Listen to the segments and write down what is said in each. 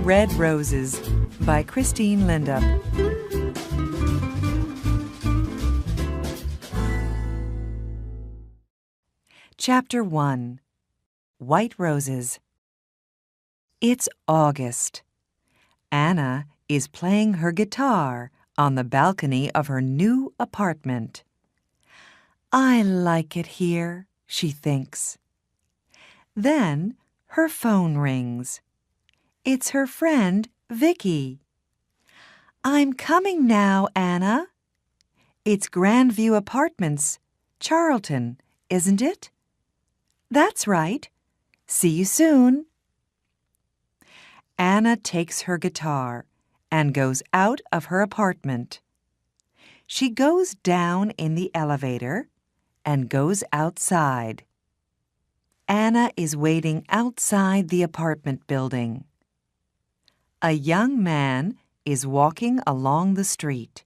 Red Roses by Christine Lindup. Chapter 1. White Roses. It's August. Anna is playing her guitar on the balcony of her new apartment. I like it here, she thinks. Then her phone rings. It's her friend, Vicky. I'm coming now, Anna. It's Grandview Apartments, Charlton, isn't it? That's right. See you soon. Anna takes her guitar and goes out of her apartment. She goes down in the elevator and goes outside. Anna is waiting outside the apartment building. A young man is walking along the street.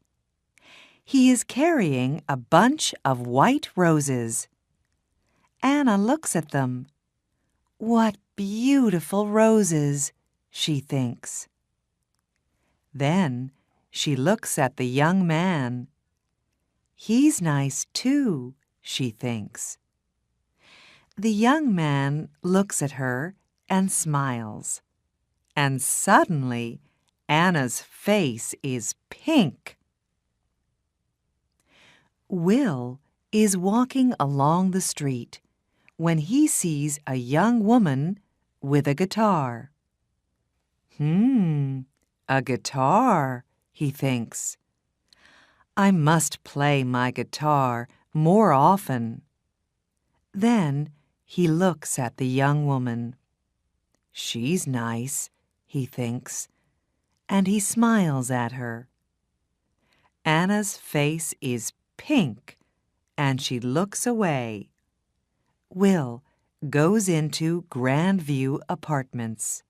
He is carrying a bunch of white roses. Anna looks at them. What beautiful roses, she thinks. Then she looks at the young man. He's nice too, she thinks. The young man looks at her and smiles. And suddenly, Anna's face is pink. Will is walking along the street when he sees a young woman with a guitar. A guitar, he thinks. I must play my guitar more often. Then he looks at the young woman. She's nice, he thinks, and he smiles at her. Anna's face is pink, and she looks away. Will goes into Grandview Apartments.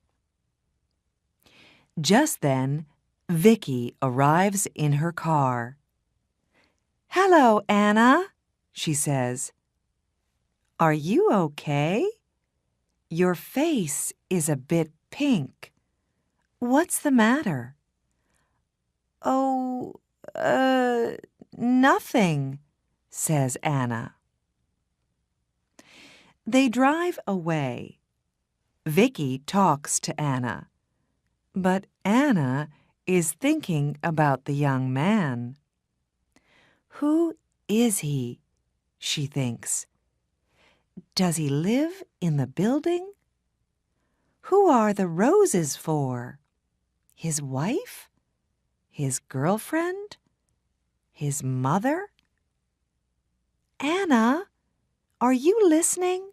Just then, Vicky arrives in her car. Hello, Anna, she says. Are you okay? Your face is a bit pink. What's the matter? Oh, nothing, says Anna. They drive away. Vicky talks to Anna, but Anna is thinking about the young man. Who is he? She thinks. Does he live in the building? Who are the roses for? His wife? His girlfriend? His mother? Anna, are you listening?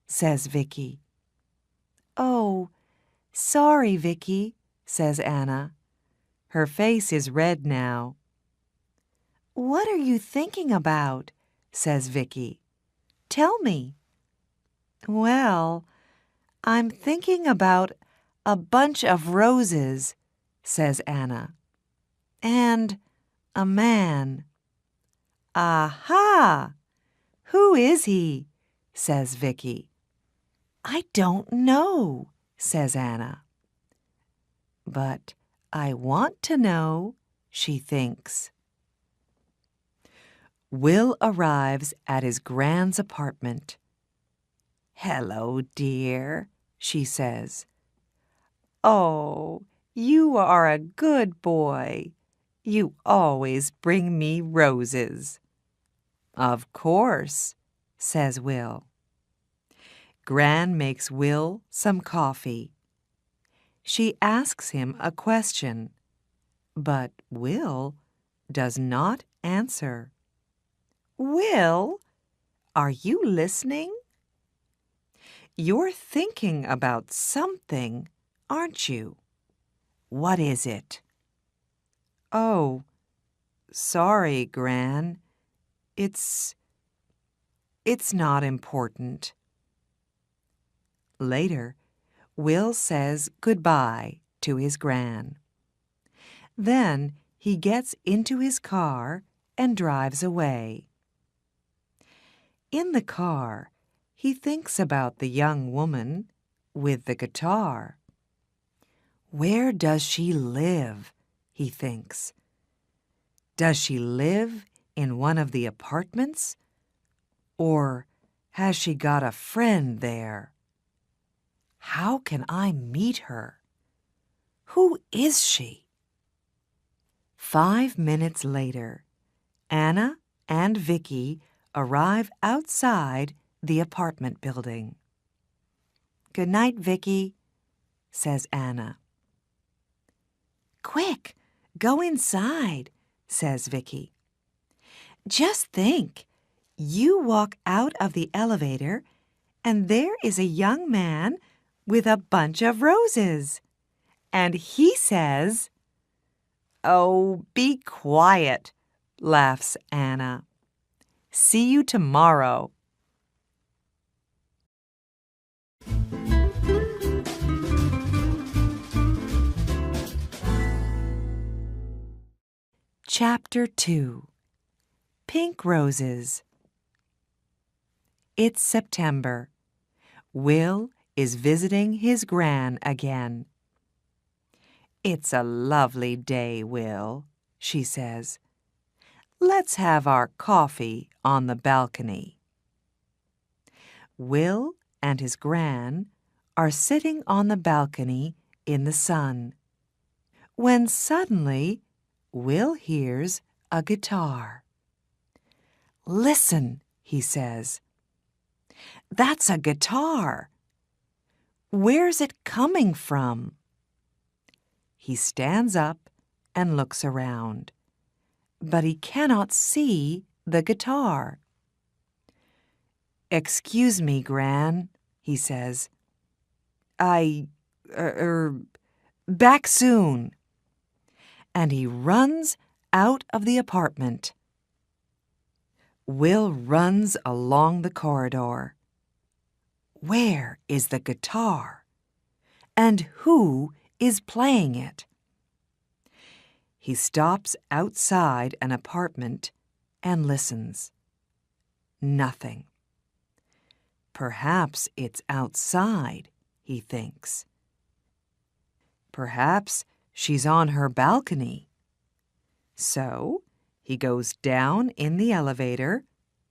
Says Vicky. Oh, sorry, Vicky, says Anna. Her face is red now. What are you thinking about? Says Vicky. Tell me. Well, I'm thinking about a bunch of roses, says Anna. And a man. Aha! Who is he? Says Vicky. I don't know, says Anna. But I want to know, she thinks. Will arrives at his grand's apartment. Hello, dear, she says. Oh, you are a good boy. You always bring me roses. Of course, says Will. Gran makes Will some coffee. She asks him a question, but Will does not answer. Will, are you listening? You're thinking about something, aren't you? What is it? Oh, sorry, Gran. It's not important. Later, Will says goodbye to his Gran. Then he gets into his car and drives away. In the car, he thinks about the young woman with the guitar. Where does she live? He thinks. Does she live in one of the apartments? Or has she got a friend there? How can I meet her? Who is she? 5 minutes later, Anna and Vicky arrive outside the apartment building. "Good night, Vicky," says Anna. "Quick, go inside," says Vicky. "Just think, you walk out of the elevator and there is a young man with a bunch of roses. And he says—" "Oh, be quiet," laughs Anna. "See you tomorrow." Chapter 2. Pink Roses. It's September. Will is visiting his gran again. "It's a lovely day, Will," she says. "Let's have our coffee on the balcony." Will and his gran are sitting on the balcony in the sun, when suddenly Will hears a guitar. "Listen," he says. "That's a guitar. Where's it coming from?" He stands up and looks around, but he cannot see the guitar. "Excuse me, Gran," he says. Back soon." And he runs out of the apartment. Will runs along the corridor. Where is the guitar? And who is playing it? He stops outside an apartment and listens. Nothing. Perhaps it's outside, he thinks. Perhaps she's on her balcony. So he goes down in the elevator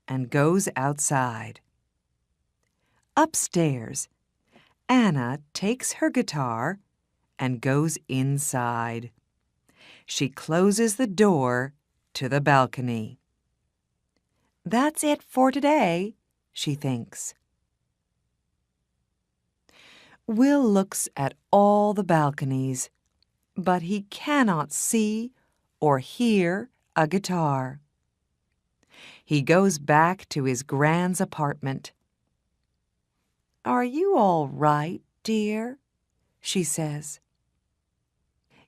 and goes outside. Upstairs, Anna takes her guitar and goes inside. She closes the door to the balcony. That's it for today, she thinks. Will looks at all the balconies, but he cannot see or hear a guitar. He goes back to his Gran's apartment. "Are you all right, dear?" she says.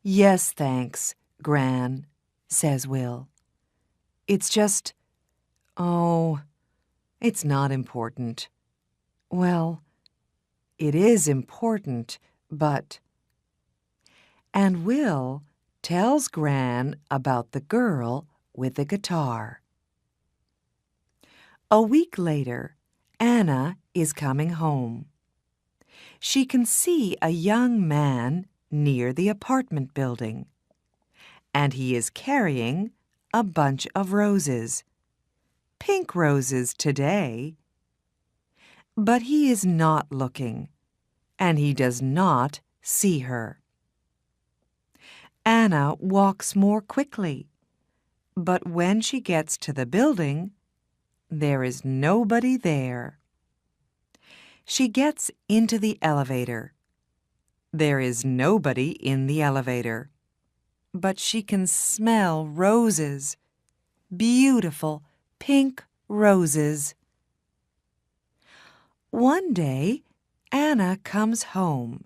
"Yes, thanks, Gran," says Will. "It's just, it's not important. Well, it is important, but—" And Will tells Gran about the girl with the guitar. A week later, Anna is coming home. She can see a young man near the apartment building, and he is carrying a bunch of roses. Pink roses today. But he is not looking, and he does not see her. Anna walks more quickly, but when she gets to the building, there is nobody there. She gets into the elevator. There is nobody in the elevator, but she can smell roses, beautiful pink roses. One day, Anna comes home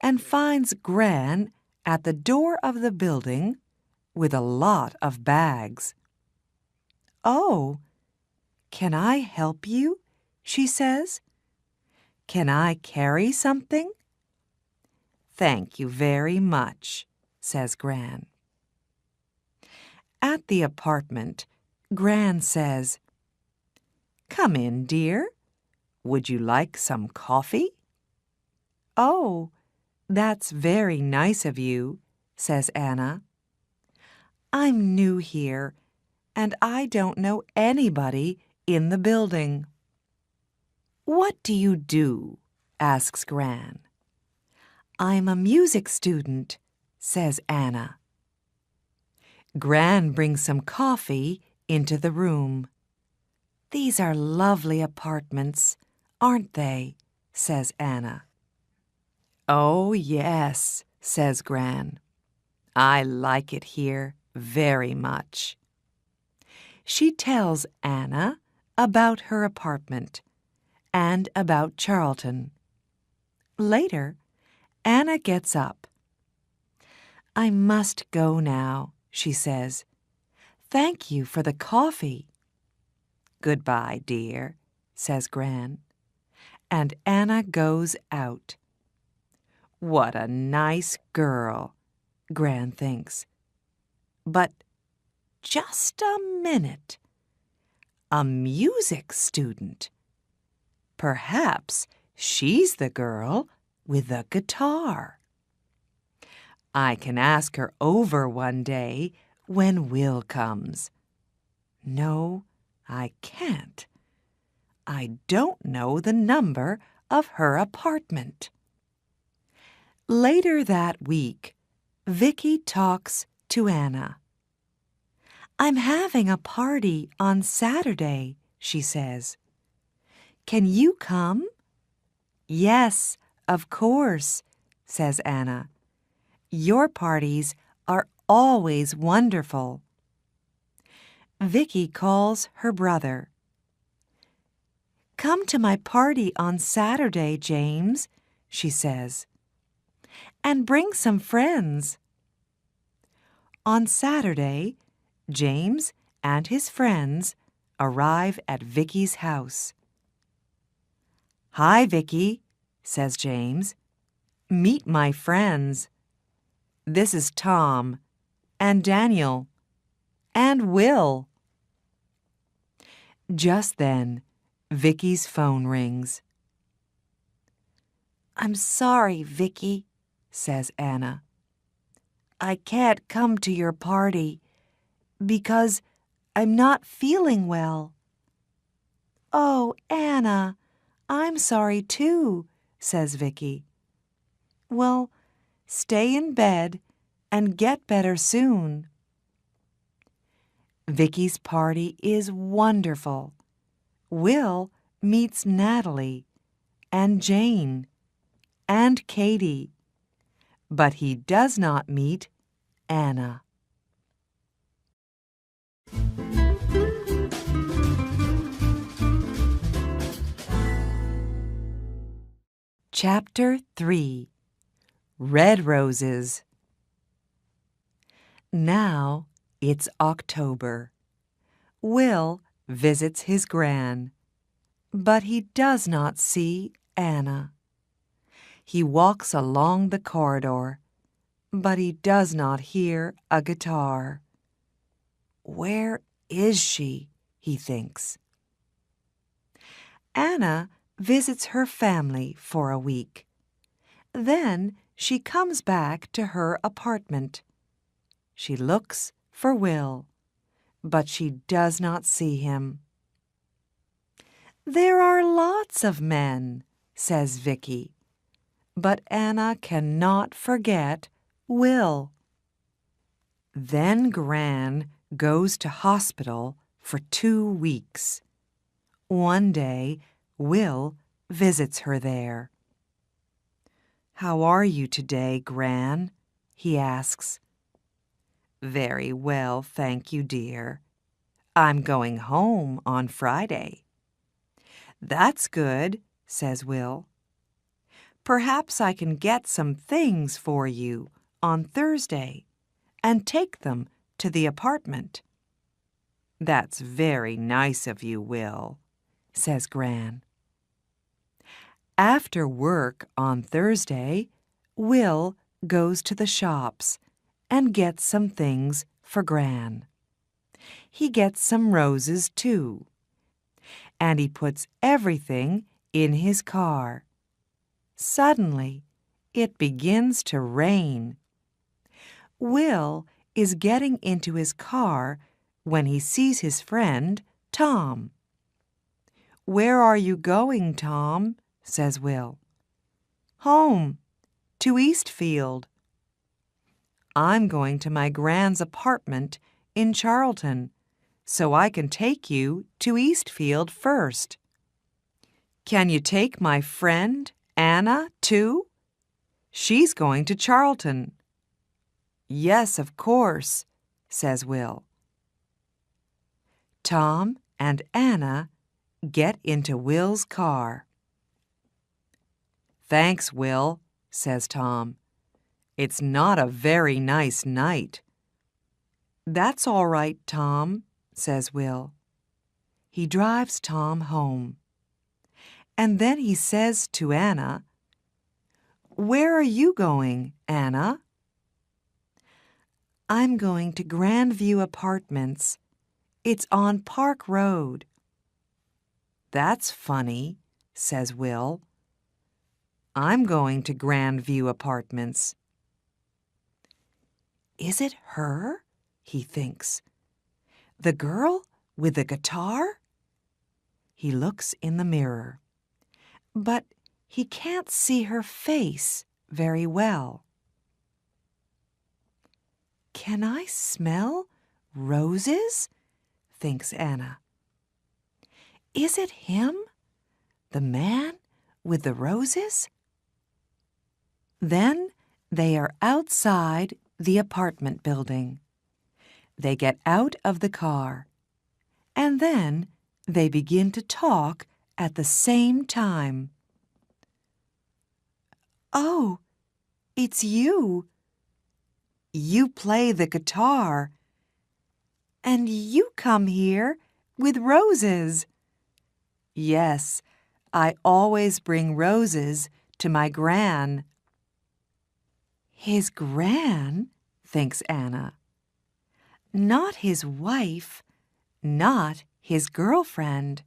and finds Gran at the door of the building with a lot of bags. "Oh, can I help you?" she says. "Can I carry something?" "Thank you very much," says Gran. At the apartment, Gran says, "Come in, dear. Would you like some coffee?" "Oh, "That's very nice of you," says Anna. "I'm new here, and I don't know anybody in the building." "What do you do?" asks Gran. "I'm a music student," says Anna. Gran brings some coffee into the room. "These are lovely apartments, aren't they?" says Anna. "Oh, yes," says Gran. "I like it here very much." She tells Anna about her apartment and about Charlton. Later, Anna gets up. "I must go now," she says. "Thank you for the coffee." "Goodbye, dear," says Gran. And Anna goes out. What a nice girl, Gran thinks. But just a minute. A music student. Perhaps she's the girl with the guitar. I can ask her over one day when Will comes. No, I can't. I don't know the number of her apartment. Later that week, Vicky talks to Anna. "I'm having a party on Saturday," she says. "Can you come?" "Yes, of course," says Anna. "Your parties are always wonderful." Vicky calls her brother. "Come to my party on Saturday, James," she says. "And bring some friends." On Saturday, James and his friends arrive at Vicky's house. "Hi, Vicky," says James. "Meet my friends. This is Tom and Daniel and Will." Just then, Vicky's phone rings. "I'm sorry, Vicky," says Anna. "I can't come to your party because I'm not feeling well." "Oh, Anna, I'm sorry too," says Vicky. "Well, stay in bed and get better soon." Vicky's party is wonderful. Will meets Natalie and Jane and Katie, but he does not meet Anna. Chapter 3. Red Roses. Now it's October. Will visits his gran, but he does not see Anna. He walks along the corridor, but he does not hear a guitar. Where is she? He thinks. Anna visits her family for a week. Then she comes back to her apartment. She looks for Will, but she does not see him. "There are lots of men," says Vicky, but Anna cannot forget Will. Then Gran goes to hospital for 2 weeks. One day, Will visits her there. "How are you today, Gran?" he asks. "Very well, thank you, dear. I'm going home on Friday." "That's good," says Will. "Perhaps I can get some things for you on Thursday and take them to the apartment." "That's very nice of you, Will," says Gran. After work on Thursday, Will goes to the shops and gets some things for Gran. He gets some roses, too, and he puts everything in his car. Suddenly, it begins to rain. Will is getting into his car when he sees his friend, Tom. "Where are you going, Tom?" says Will. "Home, to Eastfield." "I'm going to my Grand's apartment in Charlton, so I can take you to Eastfield first." "Can you take my friend, Anna, too? She's going to Charlton." "Yes, of course," says Will. Tom and Anna get into Will's car. "Thanks, Will," says Tom. "It's not a very nice night." "That's all right, Tom," says Will. He drives Tom home. And then he says to Anna, "Where are you going, Anna?" "I'm going to Grandview Apartments. It's on Park Road." "That's funny," says Will. "I'm going to Grandview Apartments." "Is it her?" he thinks. "The girl with the guitar?" He looks in the mirror, but he can't see her face very well. "Can I smell roses?" thinks Anna. "Is it him, the man with the roses?" Then they are outside the apartment building. They get out of the car, and then they begin to talk at the same time. "Oh, it's you. You play the guitar, and you come here with roses." "Yes, I always bring roses to my Gran." "His Gran?" thinks Anna. "Not his wife, not his girlfriend.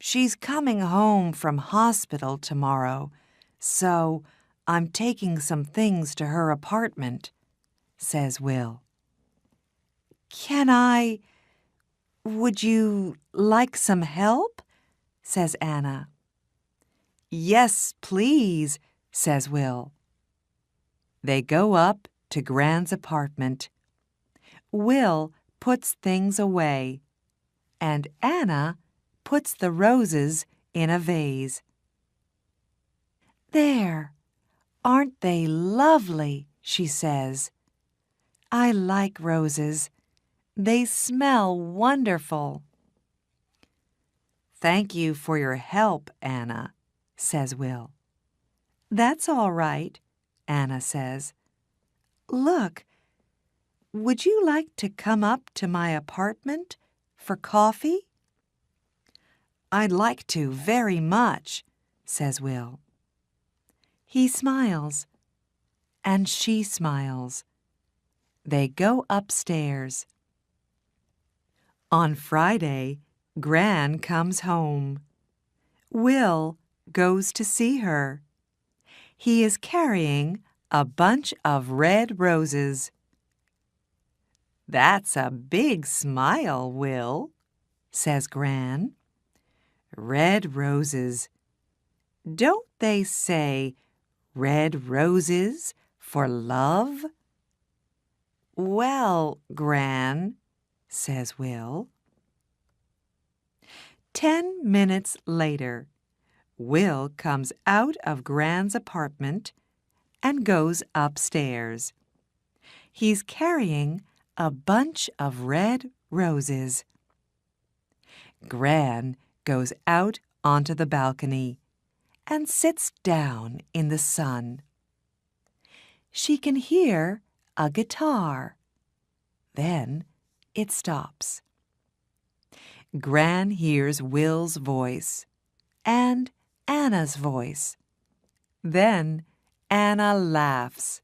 She's coming home from hospital tomorrow, so I'm taking some things to her apartment," says Will. Would you like some help?" says Anna. "Yes, please," says Will. They go up to Gran's apartment. Will puts things away, and Anna puts the roses in a vase. "There, aren't they lovely?" she says. "I like roses. They smell wonderful." "Thank you for your help, Anna," says Will. "That's all right," Anna says. "Look, would you like to come up to my apartment for coffee?" "I'd like to very much," says Will. He smiles, and she smiles. They go upstairs. On Friday, Gran comes home. Will goes to see her. He is carrying a bunch of red roses. "That's a big smile, Will," says Gran. "Red roses. Don't they say red roses for love?" "Well, Gran," says Will. 10 minutes later, Will comes out of Gran's apartment and goes upstairs. He's carrying a bunch of red roses. Gran goes out onto the balcony and sits down in the sun. She can hear a guitar. Then it stops. Gran hears Will's voice and Anna's voice. Then Anna laughs.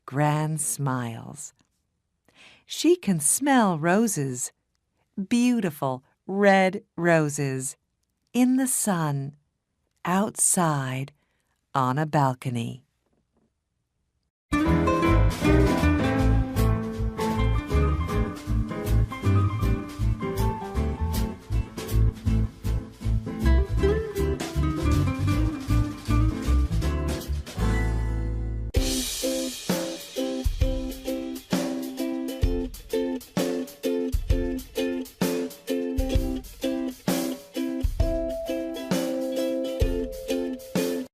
Gran smiles. She can smell roses, beautiful red roses, in the sun, outside on a balcony.